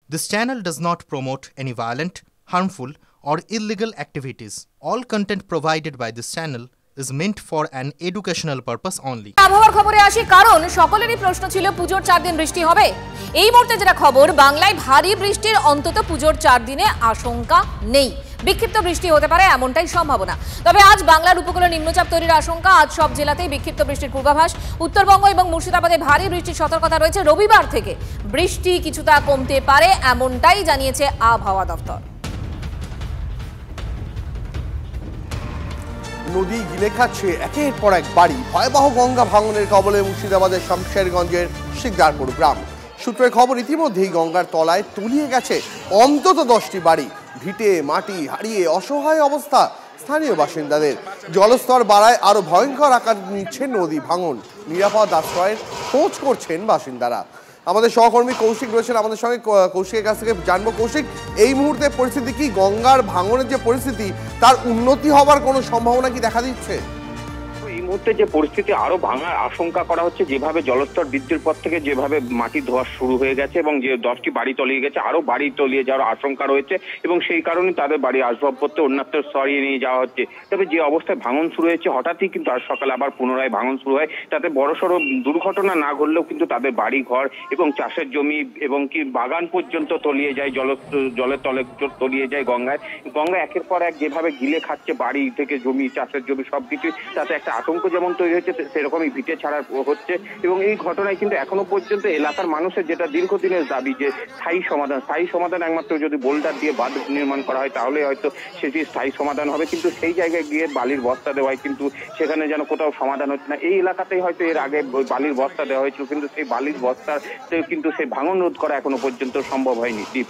This channel does not promote any violent, harmful, or illegal activities. All content provided by this channel is meant for an educational purpose only. আবহাওয়ার খবরে আসি, কারণ সকলেরই প্রশ্ন ছিল পুজোর 4 দিন বৃষ্টি হবে। এই মুহূর্তে যেটা খবর, বাংলায় ভারী বৃষ্টির অন্তত পুজোর 4 দিনে আশঙ্কা নেই। বিক্ষিপ্ত বৃষ্টি হতে পারে এমনটাই সম্ভাবনা। তবে আজ বাংলার উপকূলে নিম্নচাপ তৈরির আশঙ্কা। আজ সব জেলাতেই বিক্ষিপ্ত বৃষ্টির পূর্বাভাস। উত্তরবঙ্গ এবং মুর্শিদাবাদে ভারী বৃষ্টির সতর্কতা রয়েছে। রবিবার থেকে বৃষ্টি কিছুটা কমতে পারে এমনটাই জানিয়েছে আবহাওয়া দপ্তর। নদী গিলে খাচ্ছে একের পর এক বাড়ি। ভয়াবহ গঙ্গা ভাঙনের কবলে মুর্শিদাবাদের শমশেরগঞ্জের শিকদারপুর গ্রাম। সূত্রের খবর, ইতিমধ্যেই গঙ্গার তলায় তলিয়ে গেছে অন্তত 10টি বাড়ি। ভিটে মাটি হারিয়ে অসহায় অবস্থা স্থানীয় বাসিন্দাদের। জলস্তর বাড়ায় আরো ভয়ঙ্কর আকার নিচ্ছে নদী ভাঙন। নিরাপদ আশ্রয়ের খোঁজ করছেন বাসিন্দারা। আমাদের সহকর্মী কৌশিক রয়েছেন আমাদের সঙ্গে। কৌশিকের কাছ থেকে জানবো, কৌশিক, এই মুহূর্তে পরিস্থিতি কি? গঙ্গার ভাঙনের যে পরিস্থিতি, তার উন্নতি হবার কোনো সম্ভাবনা কি দেখা দিচ্ছে? এই মুহূর্তে যে পরিস্থিতি আরো ভাঙার আশঙ্কা করা হচ্ছে, যেভাবে জলস্তর বৃদ্ধির পর থেকে যেভাবে মাটি ধোয়া শুরু হয়ে গেছে এবং যে 10টি বাড়ি তলিয়ে গেছে, আরো বাড়ি তলিয়ে যাওয়ার আশঙ্কা রয়েছে এবং সেই কারণে তাদের বাড়ি আসবাবপত্র অন্যত্র সরিয়ে নিয়ে যাওয়া হচ্ছে। তবে যে অবস্থায় ভাঙন শুরু হয়েছে, হঠাৎই কিন্তু আজ সকালে আবার পুনরায় ভাঙন শুরু হয়। তাতে বড়সড় দুর্ঘটনা না ঘটলেও কিন্তু তাদের বাড়ি ঘর এবং চাষের জমি এবং কি বাগান পর্যন্ত তলিয়ে যায়, জলের তলে তলিয়ে যায় গঙ্গায়। গঙ্গা একের পর এক যেভাবে গিলে খাচ্ছে বাড়ি থেকে জমি, চাষের জমি সবকিছু, তাতে একটা আতঙ্ক যেমন তৈরি হচ্ছে, সেরকমই ভিটে ছাড়া হচ্ছে। এবং এই ঘটনায় কিন্তু এখনো পর্যন্ত এলাকার মানুষের যেটা দীর্ঘদিনের দাবি, যে স্থায়ী সমাধান একমাত্র যদি বোল্ডার দিয়ে বাঁধ নির্মাণ করা হয় তাহলে হয়তো সেটি স্থায়ী সমাধান হবে। কিন্তু সেই জায়গায় গিয়ে বালির বস্তা দেওয়ায় কিন্তু সেখানে যেন কোথাও সমাধান হচ্ছে না। এই এলাকাতেই হয়তো এর আগে বালির বস্তা দেওয়া হয়েছিল, কিন্তু সেই বালির বস্তাতে কিন্তু সেই ভাঙন রোধ করা এখনো পর্যন্ত সম্ভব হয়নি। দীপ।